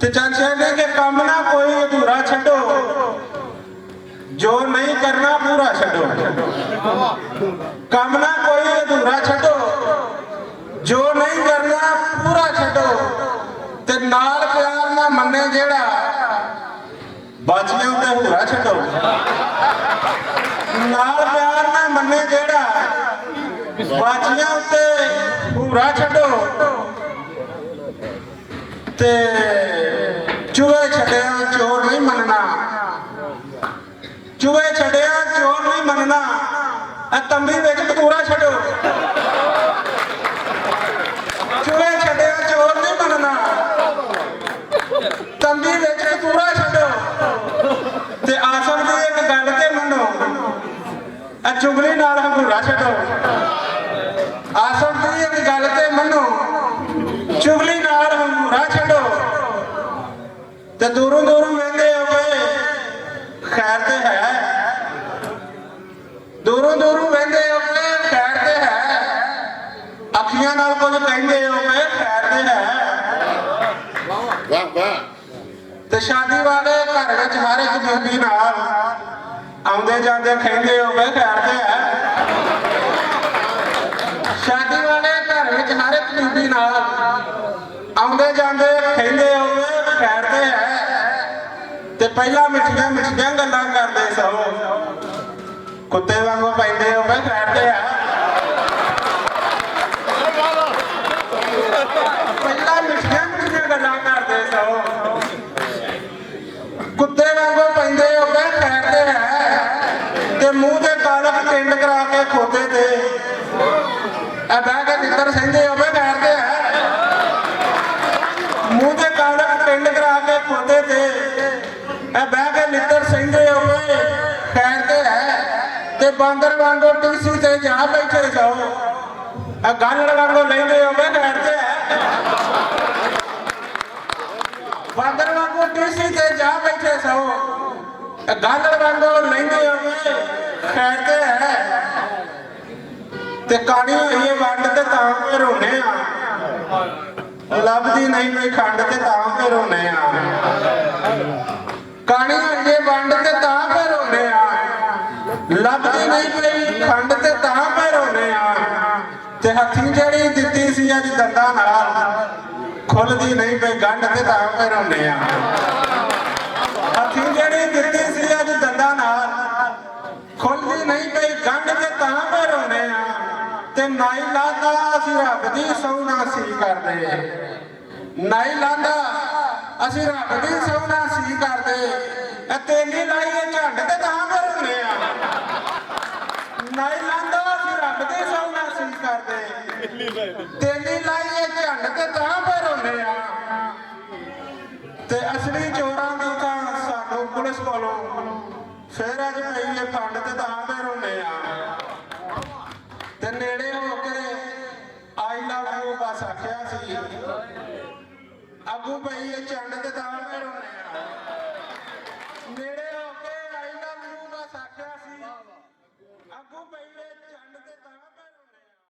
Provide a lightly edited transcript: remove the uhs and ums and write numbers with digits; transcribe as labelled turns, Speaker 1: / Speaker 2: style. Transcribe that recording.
Speaker 1: ਤੇ ਚਾਚਾ ਨੇ ਕਿ ਕੰਮ ਨਾ ਕੋਈ ਅਧੂਰਾ ਛੱਡੋ, ਜੋ ਨਹੀਂ ਕਰਨਾ ਪੂਰਾ ਛੱਡੋ। ਕੰਮ ਨਾ ਕੋਈ ਅਧੂਰਾ ਛੱਡੋ, ਜੋ ਨਹੀਂ ਕਰਨਾ ਪੂਰਾ ਛੱਡੋ। ਤੇ ਨਾਲ ਪਿਆਰ ਨਾ ਮੰਨੇ ਜਿਹੜਾ, ਬਾਜੀਆਂ ਤੇ ਹੂਰਾ ਛੱਡੋ। ਨਾਲ ਪਿਆਰ ਨਾ ਮੰਨੇ ਜਿਹੜਾ, ਬਾਜੀਆਂ ਉੱਤੇ ਹੂਰਾ ਛੱਡੋ। ਤੇ ਚੂਹੇ ਛੱਡਿਆ ਚੋਰ ਨਹੀਂ ਮੰਨਣਾ, ਚੂਹੇ ਛੱਡਿਆ ਚੋਰ ਨਹੀਂ ਮੰਨਣਾ। ਇਹ ਤੰਬੀ ਵਿੱਚ ਕਤੂਰਾ ਛੱਡੋ। ਚੂਹੇ ਛੱਡਿਆ ਚੋਰ ਨਹੀਂ ਮੰਨਣਾ, ਤੰਬੀ ਵਿੱਚ ਕਤੂਰਾ ਛੱਡੋ। ਤੇ ਆਸਮ ਦੀ ਇੱਕ ਗੱਲ ਤੇ ਮੰਨੋ, ਇਹ ਚੁਗਲੀ ਨਾਲ ਹੰਗੂਰਾ ਛੱਡੋ। ਆਸਮ ਦੀ ਇੱਕ ਗੱਲ ਤੇ ਮੰਨੋ, ਚੁਗਲੀ ਨਾਲ ਹੰਗੂਰਾ ਛੱਡੋ। ਤੇ ਦੂਰੋਂ ਦੂਰੋਂ ਵੇਂਦੇ ਹੋਵੇ ਖੈਰ ਤੇ ਹੈ, ਦੂਰੋਂ ਦੂਰੋਂ ਵੇਂਦੇ ਹੋਵੇ ਖੈਰ ਤੇ ਹੈ। ਅੱਖੀਆਂ ਨਾਲ ਕੁਝ ਕਹਿੰਦੇ ਹੋਵੇ ਖੈਰ ਤੇ ਹੈ।
Speaker 2: ਵਾਹ ਵਾਹ।
Speaker 1: ਤੇ ਸ਼ਾਦੀ ਵਾਲੇ ਘਰ ਵਿੱਚ ਹਰ ਇੱਕ ਬੀਬੀ ਨਾਲ ਆਉਂਦੇ ਜਾਂਦੇ ਕਹਿੰਦੇ ਹੋਵੇ ਖੈਰ ਤੇ ਹੈ। ਸ਼ਾਦੀ ਵਾਲੇ ਘਰ ਵਿੱਚ ਹਰ ਇੱਕ ਬੀਬੀ ਨਾਲ ਆਉਂਦੇ ਜਾਂਦੇ ਕਹਿੰਦੇ ਹੋਵੇ ਖੈਰ ਤੇ ਹੈ। ਤੇ ਪਹਿਲਾਂ ਮਿੱਠੀਆਂ ਮਿੱਠੀਆਂ ਗੱਲਾਂ ਕਰਦੇ ਸੋ, ਕੁੱਤੇ ਵਾਂਗੂ ਪੈਂਦੇ ਹੋਵੇ ਖੈਰ ਤੇ ਹੈ। ਪਹਿਲਾਂ ਮਿੱਠੀਆਂ ਮਿੱਠੀਆਂ ਗੱਲਾਂ ਕਰਦੇ ਸੋ, ਕੁੱਤੇ ਵਾਂਗੂ ਪੈਂਦੇ ਹੋਵੇ ਖੈਰ ਤੇ ਹੈ। ਤੇ ਮੂੰਹ ਤੇ ਕਾਲਕ ਟਿੰਡ ਕਰਾ ਕੇ ਖੋਤੇ ਤੇ ਇਹ ਬਹਿ ਕੇ ਨਿੱਤਰ ਸਹਿੰਦੇ ਹੋਵੇ ਖੈਰ ਤੇ ਹੈ। ਮੂੰਹ ਤੇ ਕਾਲਕ ਟਿੰਡ ਕਰਾ ਕੇ ਖੋਤੇ ਤੇ ਇਹ ਬਹਿ ਕੇ ਨਿੱਤਰ ਸਹਿੰਦੇ ਹੋਵੇ ਖੈਰ ਤੇ ਹੈ। ਤੇ ਬਾਂਦਰ ਵਾਂਗੂ ਟੀਸੀ ਤੇ ਜਾ ਬੈਠੇ ਸੋ, ਇਹ ਗਾਲੜ ਵਾਂਗੂ ਲੈਂਦੇ ਹੋਵੇ ਖੈਰ ਤੇ ਹੈ। ਬਾਂਦਰ ਵਾਂਗੂ ਟੀਸੀ ਤੇ ਜਾ ਬੈਠੇ ਸੋ, ਇਹ ਗਾਲੜ ਵਾਂਗੂ ਲੈਂਦੇ ਹੋਵੇ ਖੈਰ ਤੇ ਹੈ। ਤੇ ਕਾਣੀ ਹੋਈਏ ਵੰਡ ਤੇ ਤਾਂ ਫੇ ਰੋਨੇ ਆ, ਲੱਭਦੀ ਨਹੀਂ ਕੋਈ ਖੰਡ ਤੇ ਤਾਂ ਫੇ ਰੋਨੇ ਆ। ਕਾਣੀ ਹੋਈਏ ਵੰਡ ਤੇ ਤਾਂ ਫੇ ਰੋਨੇ ਆ, ਲੱਭਦੀ ਨਹੀਂ ਕੋਈ ਖੰਡ ਤੇ ਤਾਂ ਫੇ ਰੋਨੇ ਆ। ਤੇ ਹੱਥੀਂ ਜਿਹੜੀ ਦਿੱਤੀ ਸੀ ਅੱਜ ਦੰਦਾਂ ਨਾਲ, ਖੁੱਲਦੀ ਨਹੀਂ ਪਈ ਗੰਢ ਤੇ ਤਾਂ ਫੇ ਰੋਨੇ ਆ। ਹੱਥੀਂ ਜਿਹੜੀ ਦਿੱਤੀ ਸੀ ਅੱਜ ਦੰਦਾਂ ਨਾਲ, ਖੁੱਲਦੀ ਨਹੀਂ ਪਈ ਗੰਢ ਤੇ ਤਾਂ ਫੇ ਰੋਨੇ ਆ। ਤੇ ਨਾਈ ਲਾਂਦਾ ਅਸੀਂ ਰੱਬ ਦੀ ਸਹੁੰ ਸੀ ਕਰਦੇ, ਨਾਈ ਲਾਂਦਾ ਅਸੀਂ ਰੱਬ ਦੀ ਸਹੁੰ ਸੀ ਕਰਦੇ। ਇਹ ਤੇਲੀ ਲਾਈਏ ਝੰਡ ਤੇ ਤਾਂ ਫੇ ਰੋਨੇ ਆ। ਨਾਈ ਲਾਂਦਾ ਅਸੀਂ ਰੱਬ ਦੀ ਸਹੁੰ ਸੀ ਕਰਦੇ, ਤੇਲੀ ਲਾਈਏ ਝੰਡ ਤੇ ਤਾਂ ਫੇ ਰੋਨੇ ਆ। ਤੇ ਅਸਲੀ ਚੋਰਾਂ ਦੀ ਤਾਂ ਸਾਨੂੰ ਪੁਲਿਸ ਕੋਲੋਂ ਫੇਰ ਅੱਜ ਪਈਏ ਫੰਡ ਤੇ ਤਾਂ ਫੇ ਰੋਨੇ ਆ। ਤੇ ਨੇੜੇ ਹੋ ਕੇ ਆਈ ਲਵ ਯੂ ਬਸ ਆਖਿਆ ਸੀ, ਅੱਗੂ ਪਈਏ ਝੰਡ ਤੇ ਤਾਂ ਫੇ ਰੋਨੇ ਆ।